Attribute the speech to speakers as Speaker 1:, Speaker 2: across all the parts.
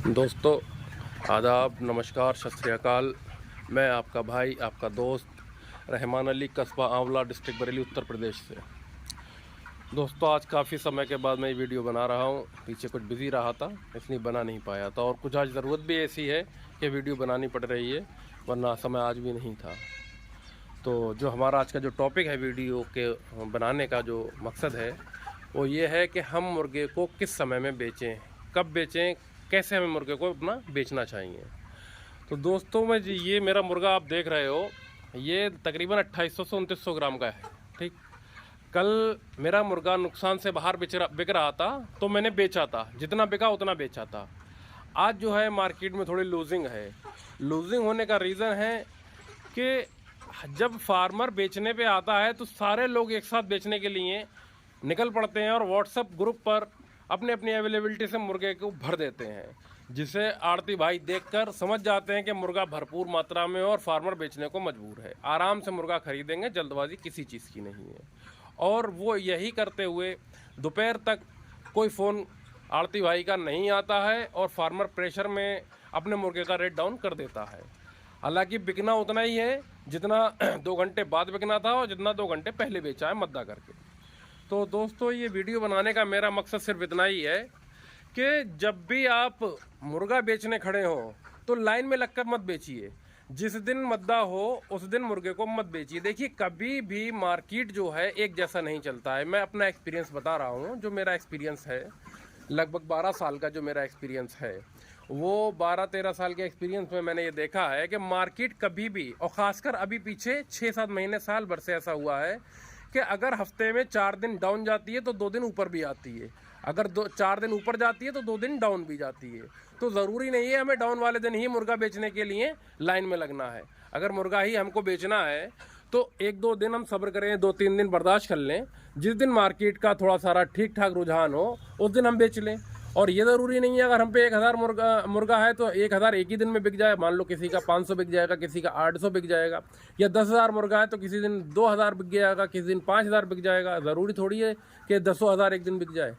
Speaker 1: दोस्तों, आदाब, नमस्कार, सत श्री अकाल। मैं आपका भाई, आपका दोस्त रहमान अली, कस्बा आंवला, डिस्ट्रिक्ट बरेली, उत्तर प्रदेश से। दोस्तों, आज काफ़ी समय के बाद मैं ये वीडियो बना रहा हूँ। पीछे कुछ बिज़ी रहा था, इसलिए बना नहीं पाया था, और कुछ आज ज़रूरत भी ऐसी है कि वीडियो बनानी पड़ रही है, वरना समय आज भी नहीं था। तो जो हमारा आज का जो टॉपिक है, वीडियो के बनाने का जो मकसद है, वो ये है कि हम मुर्गे को किस समय में बेचें, कब बेचें, कैसे हमें मुर्गे को अपना बेचना चाहिए। तो दोस्तों, मैं ये मेरा मुर्गा आप देख रहे हो, ये तकरीबन 2800 से 2900 ग्राम का है। ठीक, कल मेरा मुर्गा नुकसान से बाहर बिक रहा था, तो मैंने बेचा था, जितना बिका उतना बेचा था। आज जो है मार्केट में थोड़ी लूजिंग है। लूजिंग होने का रीज़न है कि जब फार्मर बेचने पे आता है तो सारे लोग एक साथ बेचने के लिए निकल पड़ते हैं और व्हाट्सएप ग्रुप पर अपने अपनी अवेलेबिलिटी से मुर्गे को भर देते हैं, जिसे आड़ती भाई देखकर समझ जाते हैं कि मुर्गा भरपूर मात्रा में और फार्मर बेचने को मजबूर है। आराम से मुर्गा खरीदेंगे, जल्दबाजी किसी चीज़ की नहीं है। और वो यही करते हुए दोपहर तक कोई फ़ोन आड़ती भाई का नहीं आता है और फार्मर प्रेशर में अपने मुर्गे का रेट डाउन कर देता है। हालांकि बिकना उतना ही है जितना 2 घंटे बाद बिकना था और जितना 2 घंटे पहले बेचा है मद्दा करके। तो दोस्तों, ये वीडियो बनाने का मेरा मकसद सिर्फ इतना ही है कि जब भी आप मुर्गा बेचने खड़े हो तो लाइन में लगकर मत बेचिए। जिस दिन मद्दा हो उस दिन मुर्गे को मत बेचिए। देखिए, कभी भी मार्केट जो है एक जैसा नहीं चलता है। मैं अपना एक्सपीरियंस बता रहा हूँ, जो मेरा एक्सपीरियंस है, लगभग 12 साल का जो मेरा एक्सपीरियंस है, वो 12-13 साल के एक्सपीरियंस में मैंने ये देखा है कि मार्केट कभी भी, और ख़ासकर अभी पीछे 6-7 महीने, साल भर से ऐसा हुआ है कि अगर हफ्ते में 4 दिन डाउन जाती है तो 2 दिन ऊपर भी आती है। अगर 4 दिन ऊपर जाती है तो 2 दिन डाउन भी जाती है। तो ज़रूरी नहीं है हमें डाउन वाले दिन ही मुर्गा बेचने के लिए लाइन में लगना है। अगर मुर्गा ही हमको बेचना है तो 1-2 दिन हम सब्र करें, 2-3 दिन बर्दाश्त कर लें। जिस दिन मार्केट का थोड़ा सारा ठीक ठाक रुझान हो उस दिन हम बेच लें। और ये ज़रूरी नहीं है अगर हम पे 1000 मुर्गा है तो 1000 एक ही दिन में बिक जाए। मान लो किसी का 500 बिक जाएगा, किसी का 800 बिक जाएगा, या 10,000 मुर्गा है तो किसी दिन 2000 बिक जाएगा, किसी दिन 5000 बिक जाएगा। ज़रूरी थोड़ी है कि 10,000 एक दिन बिक जाए।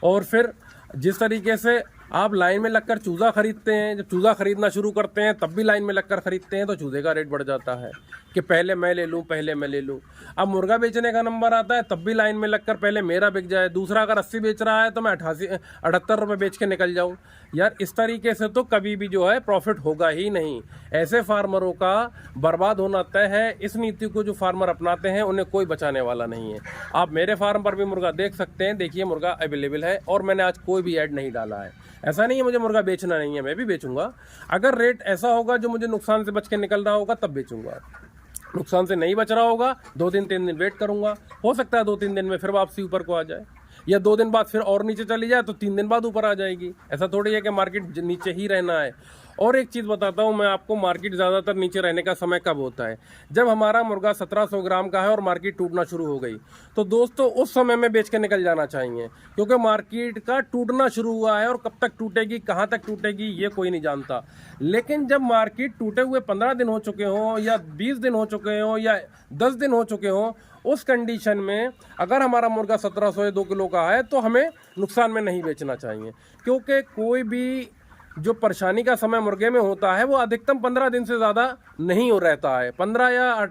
Speaker 1: और फिर जिस तरीके से आप लाइन में लगकर चूज़ा खरीदते हैं, जब चूज़ा खरीदना शुरू करते हैं तब भी लाइन में लगकर खरीदते हैं तो चूज़े का रेट बढ़ जाता है कि पहले मैं ले लूँ, पहले मैं ले लूँ। अब मुर्गा बेचने का नंबर आता है तब भी लाइन में लगकर पहले मेरा बिक जाए। दूसरा अगर 80 बेच रहा है तो मैं 78 रुपये बेच के निकल जाऊँ। यार, इस तरीके से तो कभी भी जो है प्रॉफिट होगा ही नहीं। ऐसे फार्मरों का बर्बाद होना तय है। इस नीति को जो फार्मर अपनाते हैं उन्हें कोई बचाने वाला नहीं है। आप मेरे फार्म पर भी मुर्गा देख सकते हैं। देखिए, मुर्गा अवेलेबल है और मैंने आज कोई भी ऐड नहीं डाला है। ऐसा नहीं है मुझे मुर्गा बेचना नहीं है, मैं भी बेचूंगा। अगर रेट ऐसा होगा जो मुझे नुकसान से बच के निकल रहा होगा तब बेचूंगा। नुकसान से नहीं बच रहा होगा 2-3 दिन वेट करूंगा। हो सकता है 2-3 दिन में फिर वापसी ऊपर को आ जाए, या 2 दिन बाद फिर और नीचे चली जाए तो 3 दिन बाद ऊपर आ जाएगी। ऐसा थोड़ी है कि मार्केट नीचे ही रहना है। और एक चीज़ बताता हूँ मैं आपको, मार्केट ज़्यादातर नीचे रहने का समय कब होता है? जब हमारा मुर्गा 1700 ग्राम का है और मार्केट टूटना शुरू हो गई, तो दोस्तों उस समय में बेच के निकल जाना चाहिए, क्योंकि मार्केट का टूटना शुरू हुआ है और कब तक टूटेगी, कहाँ तक टूटेगी, ये कोई नहीं जानता। लेकिन जब मार्केट टूटे हुए 15 दिन हो चुके हों, या 20 दिन हो चुके हों, या 10 दिन हो चुके हों, उस कंडीशन में अगर हमारा मुर्गा 1700 या 2 किलो का है तो हमें नुकसान में नहीं बेचना चाहिए। क्योंकि कोई भी जो परेशानी का समय मुर्गे में होता है वो अधिकतम 15 दिन से ज़्यादा नहीं हो रहता है। 15 या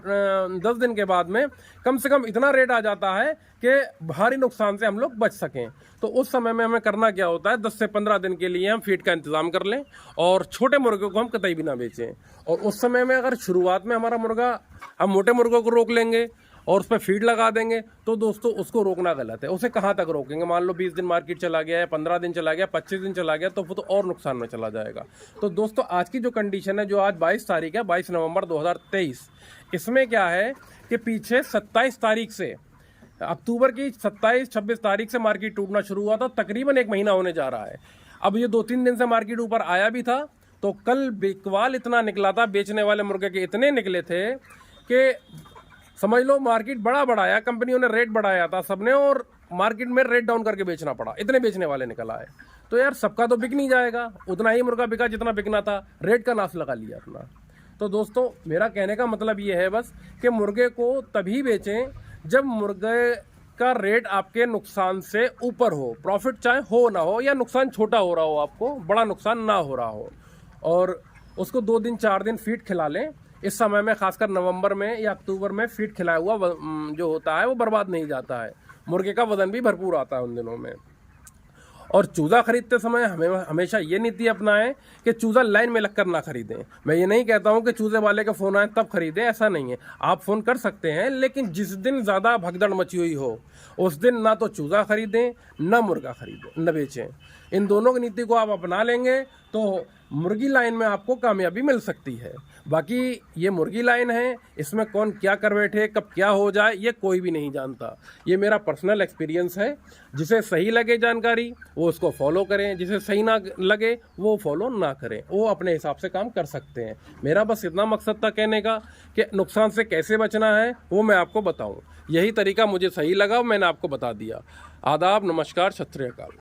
Speaker 1: 10 दिन के बाद में कम से कम इतना रेट आ जाता है कि भारी नुकसान से हम लोग बच सकें। तो उस समय में हमें करना क्या होता है, 10 से 15 दिन के लिए हम फीड का इंतज़ाम कर लें और छोटे मुर्गे को हम कतई भी ना बेचें। और उस समय में अगर शुरुआत में हमारा मुर्गा, हम मोटे मुर्गों को रोक लेंगे और उस पर फीड लगा देंगे तो दोस्तों उसको रोकना गलत है। उसे कहाँ तक रोकेंगे? मान लो 20 दिन मार्केट चला गया, या 15 दिन चला गया, 25 दिन चला गया, तो वो तो और नुकसान में चला जाएगा। तो दोस्तों, आज की जो कंडीशन है, जो आज 22 तारीख है, 22 नवंबर 2023, इसमें क्या है कि पीछे 27 तारीख से, अक्टूबर की 27-26 तारीख से मार्केट टूटना शुरू हुआ था। तकरीबन 1 महीना होने जा रहा है। अब ये 2-3 दिन से मार्केट ऊपर आया भी था। तो कल बिकवाल इतना निकला था, बेचने वाले मुर्गे के इतने निकले थे कि समझ लो मार्केट बड़ा बढ़ाया, कंपनियों ने रेट बढ़ाया था सबने, और मार्केट में रेट डाउन करके बेचना पड़ा। इतने बेचने वाले निकल आए। तो यार, सबका तो बिक नहीं जाएगा। उतना ही मुर्गा बिका जितना बिकना था, रेट का नाश लगा लिया अपना। तो दोस्तों, मेरा कहने का मतलब ये है बस कि मुर्गे को तभी बेचें जब मुर्गे का रेट आपके नुकसान से ऊपर हो, प्रॉफिट चाहे हो ना हो, या नुकसान छोटा हो रहा हो, आपको बड़ा नुकसान ना हो रहा हो, और उसको 2 दिन 4 दिन फीड खिला लें। इस समय में खासकर नवंबर में या अक्टूबर में फीड खिलाया हुआ जो होता है वो बर्बाद नहीं जाता है, मुर्गे का वजन भी भरपूर आता है उन दिनों में। और चूज़ा खरीदते समय हमें हमेशा ये नीति अपनाएं कि चूज़ा लाइन में लगकर ना खरीदें। मैं ये नहीं कहता हूँ कि चूज़े वाले का फ़ोन आए तब खरीदें, ऐसा नहीं है, आप फ़ोन कर सकते हैं, लेकिन जिस दिन ज़्यादा भगदड़ मची हुई हो उस दिन ना तो चूज़ा खरीदें ना मुर्गा खरीदें, न बेचें। इन दोनों की नीति को आप अपना लेंगे तो मुर्गी लाइन में आपको कामयाबी मिल सकती है। बाकी ये मुर्गी लाइन है, इसमें कौन क्या कर बैठे, कब क्या हो जाए, ये कोई भी नहीं जानता। ये मेरा पर्सनल एक्सपीरियंस है। जिसे सही लगे जानकारी वो उसको फॉलो करें, जिसे सही ना लगे वो फॉलो ना करें, वो अपने हिसाब से काम कर सकते हैं। मेरा बस इतना मकसद था कहने का कि नुकसान से कैसे बचना है वो मैं आपको बताऊँ। यही तरीका मुझे सही लगा, मैंने आपको बता दिया। आदाब, नमस्कार, सत श्री अकाल।